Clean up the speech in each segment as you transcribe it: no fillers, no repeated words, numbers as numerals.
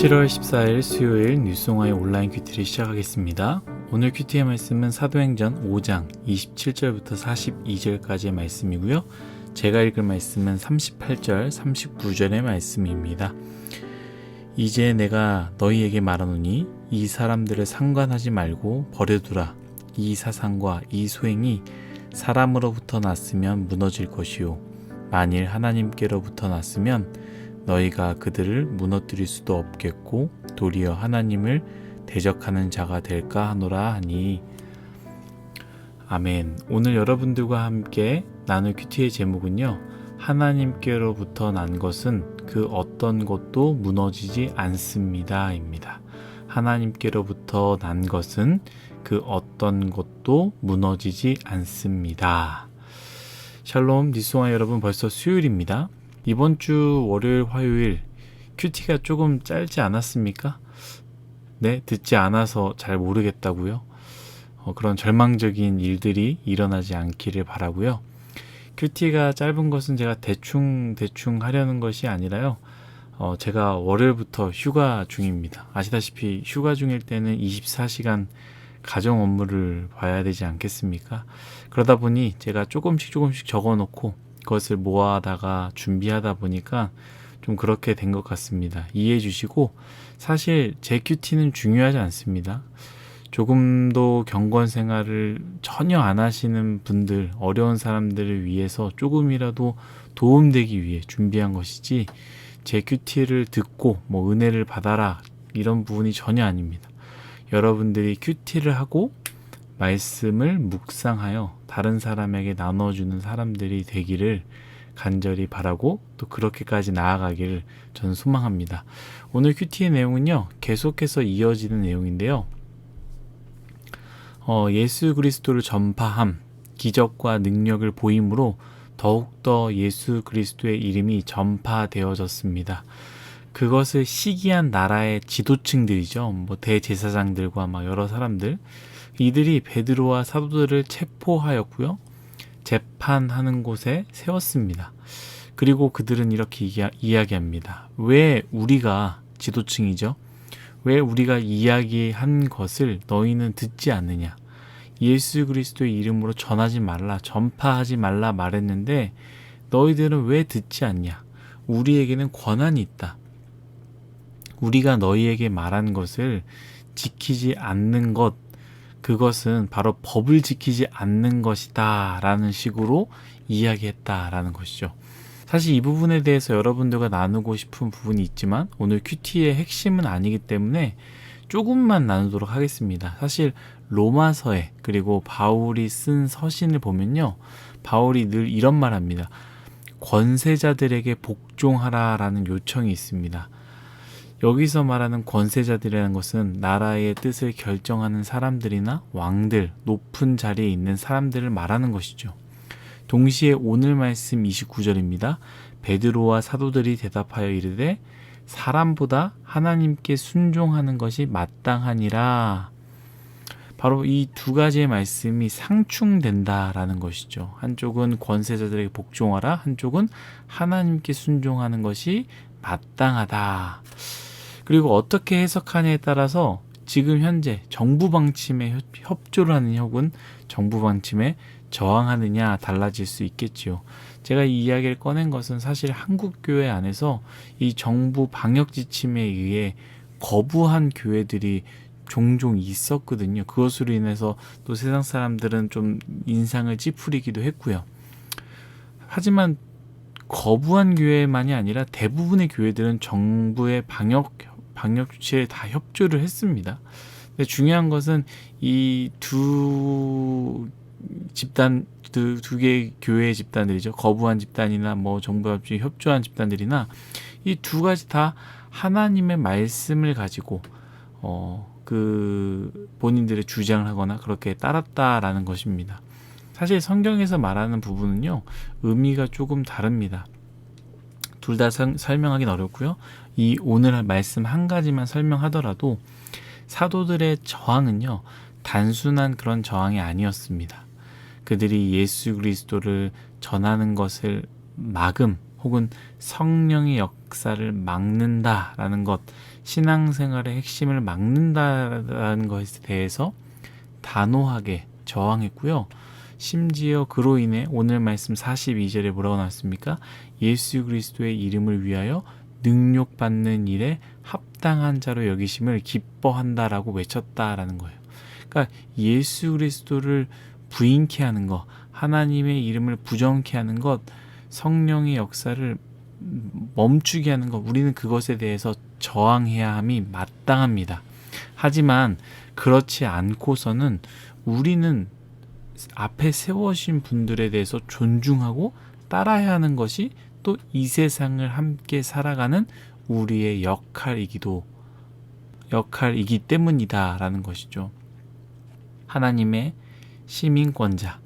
17월 14일 수요일 뉴송아의 온라인 큐티를 시작하겠습니다. 오늘 큐티의 말씀은 사도행전 5장 27절부터 42절까지의 말씀이고요. 제가 읽을 말씀은 38절, 39절의 말씀입니다. 이제 내가 너희에게 말하노니 이 사람들을 상관하지 말고 버려두라. 이 사상과 이 소행이 사람으로부터 났으면 무너질 것이요 만일 하나님께로부터 났으면 너희가 그들을 무너뜨릴 수도 없겠고 도리어 하나님을 대적하는 자가 될까 하노라 하니. 아멘. 오늘 여러분들과 함께 나눌 큐티의 제목은요, 하나님께로부터 난 것은 그 어떤 것도 무너지지 않습니다 입니다. 하나님께로부터 난 것은 그 어떤 것도 무너지지 않습니다. 샬롬 뉴송아 여러분, 벌써 수요일입니다. 이번 주 월요일 화요일 큐티가 조금 짧지 않았습니까? 네, 듣지 않아서 잘 모르겠다고요. 그런 절망적인 일들이 일어나지 않기를 바라고요. 큐티가 짧은 것은 제가 대충 하려는 것이 아니라요. 제가 월요일부터 휴가 중입니다. 아시다시피 휴가 중일 때는 24시간 가정 업무를 봐야 되지 않겠습니까? 그러다 보니 제가 조금씩 적어놓고 그것을 모아다가 준비하다 보니까 좀 그렇게 된 것 같습니다. 이해해 주시고, 사실 제 큐티는 중요하지 않습니다. 조금도 경건 생활을 전혀 안 하시는 분들, 어려운 사람들을 위해서 조금이라도 도움되기 위해 준비한 것이지, 제 큐티를 듣고 은혜를 받아라 이런 부분이 전혀 아닙니다. 여러분들이 큐티를 하고 말씀을 묵상하여 다른 사람에게 나눠주는 사람들이 되기를 간절히 바라고, 또 그렇게까지 나아가기를 저는 소망합니다. 오늘 큐티의 내용은요, 계속해서 이어지는 내용인데요. 예수 그리스도를 전파함, 기적과 능력을 보임으로 더욱더 예수 그리스도의 이름이 전파되어졌습니다. 그것을 시기한 나라의 지도층들이죠. 대제사장들과 여러 사람들, 이들이 베드로와 사도들을 체포하였고요, 재판하는 곳에 세웠습니다. 그리고 그들은 이렇게 이야기합니다. 왜 우리가, 지도층이죠, 왜 우리가 이야기한 것을 너희는 듣지 않느냐? 예수 그리스도의 이름으로 전하지 말라, 전파하지 말라 말했는데 너희들은 왜 듣지 않냐? 우리에게는 권한이 있다. 우리가 너희에게 말한 것을 지키지 않는 것, 그것은 바로 법을 지키지 않는 것이다 라는 식으로 이야기했다라는 것이죠. 사실 이 부분에 대해서 여러분들과 나누고 싶은 부분이 있지만 오늘 큐티의 핵심은 아니기 때문에 조금만 나누도록 하겠습니다. 사실 로마서에, 그리고 바울이 쓴 서신을 보면요, 바울이 늘 이런 말 합니다. 권세자들에게 복종하라 라는 요청이 있습니다. 여기서 말하는 권세자들이라는 것은 나라의 뜻을 결정하는 사람들이나 왕들, 높은 자리에 있는 사람들을 말하는 것이죠. 동시에 오늘 말씀 29절입니다. 베드로와 사도들이 대답하여 이르되 사람보다 하나님께 순종하는 것이 마땅하니라. 바로 이 두 가지의 말씀이 상충된다라는 것이죠. 한쪽은 권세자들에게 복종하라, 한쪽은 하나님께 순종하는 것이 마땅하다. 그리고 어떻게 해석하냐에 따라서 지금 현재 정부 방침에 협조를 하느냐 혹은 정부 방침에 저항하느냐 달라질 수 있겠지요. 제가 이 이야기를 꺼낸 것은 사실 한국 교회 안에서 이 정부 방역 지침에 의해 거부한 교회들이 종종 있었거든요. 그것으로 인해서 또 세상 사람들은 좀 인상을 찌푸리기도 했고요. 하지만 거부한 교회만이 아니라 대부분의 교회들은 정부의 방역 조치에 다 협조를 했습니다. 근데 중요한 것은 이 두 개의 교회의 집단들이죠. 거부한 집단이나 정부와 협조한 집단들이나 이 두 가지 다 하나님의 말씀을 가지고 그 본인들의 주장을 하거나 그렇게 따랐다라는 것입니다. 사실 성경에서 말하는 부분은요, 의미가 조금 다릅니다. 둘 다 설명하기는 어렵고요. 이 오늘 말씀 한 가지만 설명하더라도 사도들의 저항은요, 단순한 그런 저항이 아니었습니다. 그들이 예수 그리스도를 전하는 것을 막음 혹은 성령의 역사를 막는다라는 것, 신앙생활의 핵심을 막는다라는 것에 대해서 단호하게 저항했고요. 심지어 그로 인해 오늘 말씀 42절에 뭐라고 나왔습니까? 예수 그리스도의 이름을 위하여 능욕받는 일에 합당한 자로 여기심을 기뻐한다라고 외쳤다라는 거예요. 그러니까 예수 그리스도를 부인케 하는 것, 하나님의 이름을 부정케 하는 것, 성령의 역사를 멈추게 하는 것, 우리는 그것에 대해서 저항해야 함이 마땅합니다. 하지만 그렇지 않고서는 우리는 앞에 세워진 분들에 대해서 존중하고 따라야 하는 것이 또 이 세상을 함께 살아가는 우리의 역할이기 때문이다라는 것이죠. 하나님의 시민권자,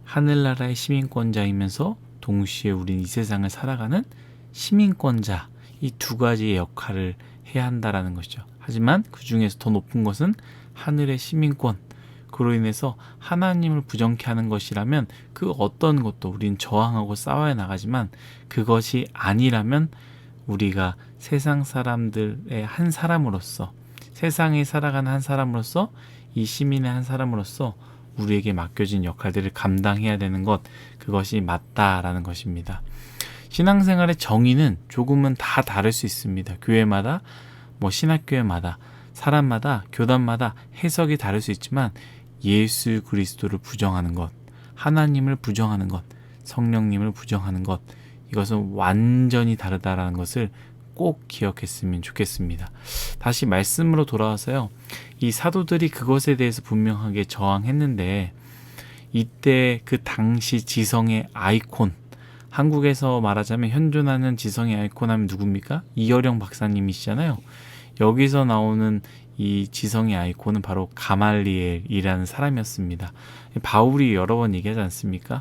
하늘나라의 시민권자이면서 동시에 우리는 이 세상을 살아가는 시민권자, 이 두 가지의 역할을 해야 한다라는 것이죠. 하지만 그 중에서 더 높은 것은 하늘의 시민권, 그로 인해서 하나님을 부정케 하는 것이라면 그 어떤 것도 우린 저항하고 싸워야 나가지만, 그것이 아니라면 우리가 세상 사람들의 한 사람으로서, 세상에 살아가는 한 사람으로서, 이 시민의 한 사람으로서 우리에게 맡겨진 역할들을 감당해야 되는 것, 그것이 맞다라는 것입니다. 신앙생활의 정의는 조금은 다 다를 수 있습니다. 교회마다, 신학교회마다, 사람마다, 교단마다 해석이 다를 수 있지만 예수 그리스도를 부정하는 것, 하나님을 부정하는 것, 성령님을 부정하는 것, 이것은 완전히 다르다라는 것을 꼭 기억했으면 좋겠습니다. 다시 말씀으로 돌아와서요. 이 사도들이 그것에 대해서 분명하게 저항했는데, 이때 그 당시 지성의 아이콘, 한국에서 말하자면 현존하는 지성의 아이콘 하면 누굽니까? 이어령 박사님이시잖아요. 여기서 나오는 이 지성의 아이콘은 바로 가말리엘이라는 사람이었습니다. 바울이 여러 번 얘기하지 않습니까?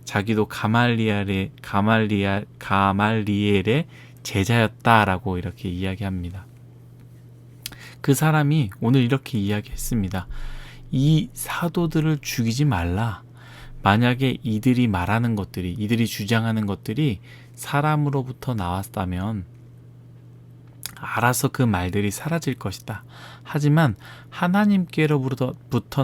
자기도 가말리엘의 제자였다라고 이렇게 이야기합니다. 그 사람이 오늘 이렇게 이야기했습니다. 이 사도들을 죽이지 말라. 만약에 이들이 말하는 것들이, 이들이 주장하는 것들이 사람으로부터 나왔다면 알아서 그 말들이 사라질 것이다. 하지만 하나님께로부터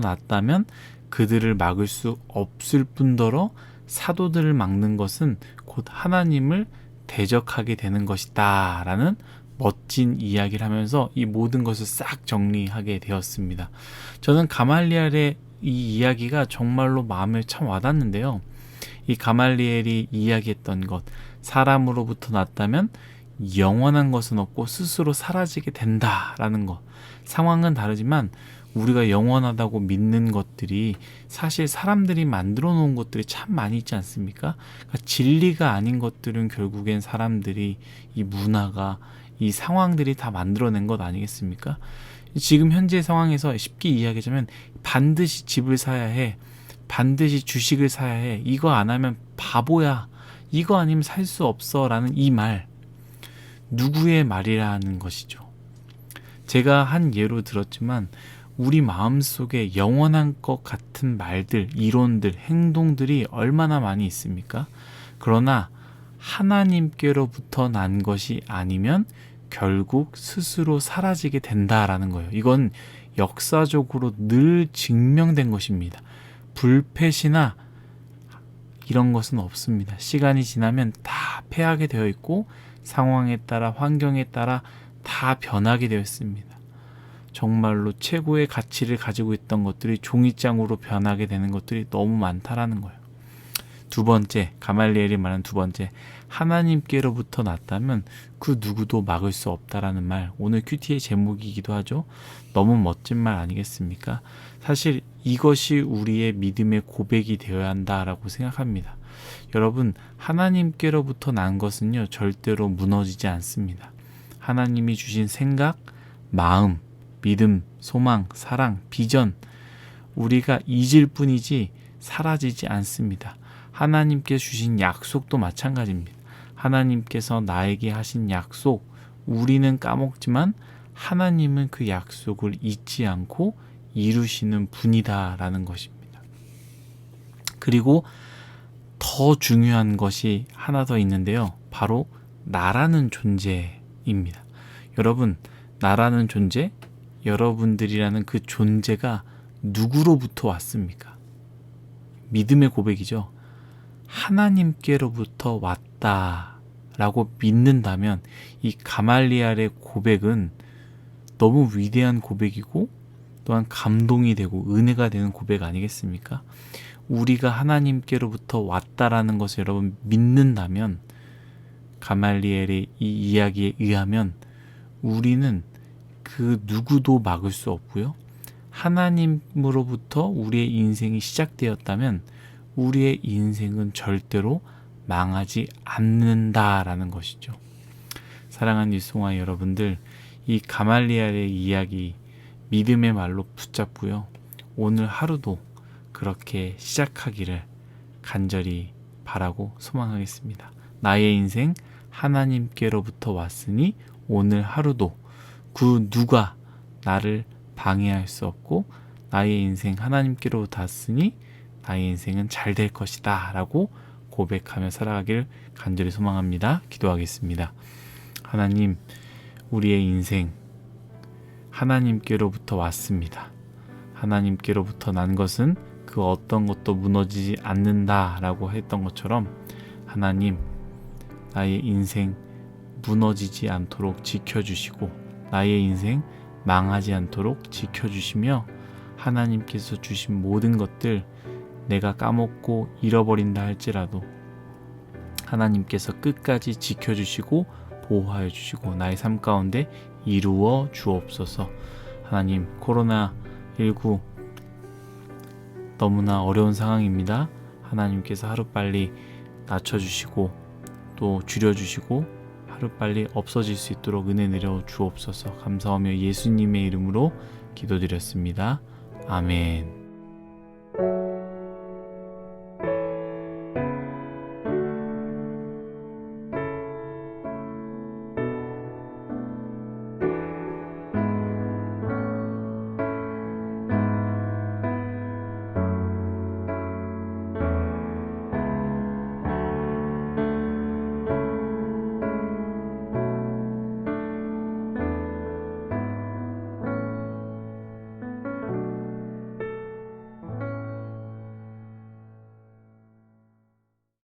났다면 그들을 막을 수 없을 뿐더러 사도들을 막는 것은 곧 하나님을 대적하게 되는 것이다 라는 멋진 이야기를 하면서 이 모든 것을 싹 정리하게 되었습니다. 저는 가말리엘의 이 이야기가 정말로 마음에 참 와닿는데요. 이 가말리엘이 이야기했던 것, 사람으로부터 났다면 영원한 것은 없고 스스로 사라지게 된다라는 것. 상황은 다르지만 우리가 영원하다고 믿는 것들이 사실 사람들이 만들어 놓은 것들이 참 많이 있지 않습니까? 그러니까 진리가 아닌 것들은 결국엔 사람들이, 이 문화가, 이 상황들이 다 만들어낸 것 아니겠습니까? 지금 현재 상황에서 쉽게 이야기하자면 반드시 집을 사야 해, 반드시 주식을 사야 해, 이거 안 하면 바보야, 이거 아니면 살 수 없어 라는 이 말, 누구의 말이라는 것이죠. 제가 한 예로 들었지만 우리 마음속에 영원한 것 같은 말들, 이론들, 행동들이 얼마나 많이 있습니까? 그러나 하나님께로부터 난 것이 아니면 결국 스스로 사라지게 된다라는 거예요. 이건 역사적으로 늘 증명된 것입니다. 불패시나 이런 것은 없습니다. 시간이 지나면 다 패하게 되어 있고 상황에 따라, 환경에 따라 다 변하게 되어 있습니다. 정말로 최고의 가치를 가지고 있던 것들이 종이장으로 변하게 되는 것들이 너무 많다라는 거예요. 두 번째, 가말리엘이 말한 두 번째, 하나님께로부터 났다면 그 누구도 막을 수 없다라는 말, 오늘 큐티의 제목이기도 하죠. 너무 멋진 말 아니겠습니까? 사실 이것이 우리의 믿음의 고백이 되어야 한다라고 생각합니다. 여러분, 하나님께로부터 난 것은요, 절대로 무너지지 않습니다. 하나님이 주신 생각, 마음, 믿음, 소망, 사랑, 비전, 우리가 잊을 뿐이지 사라지지 않습니다. 하나님께 주신 약속도 마찬가지입니다. 하나님께서 나에게 하신 약속, 우리는 까먹지만 하나님은 그 약속을 잊지 않고 이루시는 분이다라는 것입니다. 그리고 더 중요한 것이 하나 더 있는데요. 바로 나라는 존재입니다. 여러분, 나라는 존재, 여러분들이라는 그 존재가 누구로부터 왔습니까? 믿음의 고백이죠. 하나님께로부터 왔다라고 믿는다면 이 가말리엘의 고백은 너무 위대한 고백이고 또한 감동이 되고 은혜가 되는 고백 아니겠습니까? 우리가 하나님께로부터 왔다라는 것을 여러분 믿는다면, 가말리엘의 이 이야기에 의하면 우리는 그 누구도 막을 수 없고요. 하나님으로부터 우리의 인생이 시작되었다면 우리의 인생은 절대로 망하지 않는다라는 것이죠. 사랑하는 일송아 여러분들, 이 가말리엘의 이야기 믿음의 말로 붙잡고요. 오늘 하루도 그렇게 시작하기를 간절히 바라고 소망하겠습니다. 나의 인생 하나님께로부터 왔으니 오늘 하루도 그 누가 나를 방해할 수 없고 나의 인생 하나님께로부터 왔으니 나의 인생은 잘 될 것이다 라고 고백하며 살아가기를 간절히 소망합니다. 기도하겠습니다. 하나님, 우리의 인생 하나님께로부터 왔습니다. 하나님께로부터 난 것은 그 어떤 것도 무너지지 않는다 라고 했던 것처럼, 하나님, 나의 인생 무너지지 않도록 지켜주시고 나의 인생 망하지 않도록 지켜주시며, 하나님께서 주신 모든 것들 내가 까먹고 잃어버린다 할지라도 하나님께서 끝까지 지켜주시고 보호하여 주시고 나의 삶 가운데 이루어 주옵소서. 하나님, 코로나19 너무나 어려운 상황입니다. 하나님께서 하루빨리 낮춰주시고 또 줄여주시고 하루빨리 없어질 수 있도록 은혜 내려 주옵소서. 감사하며 예수님의 이름으로 기도드렸습니다. 아멘.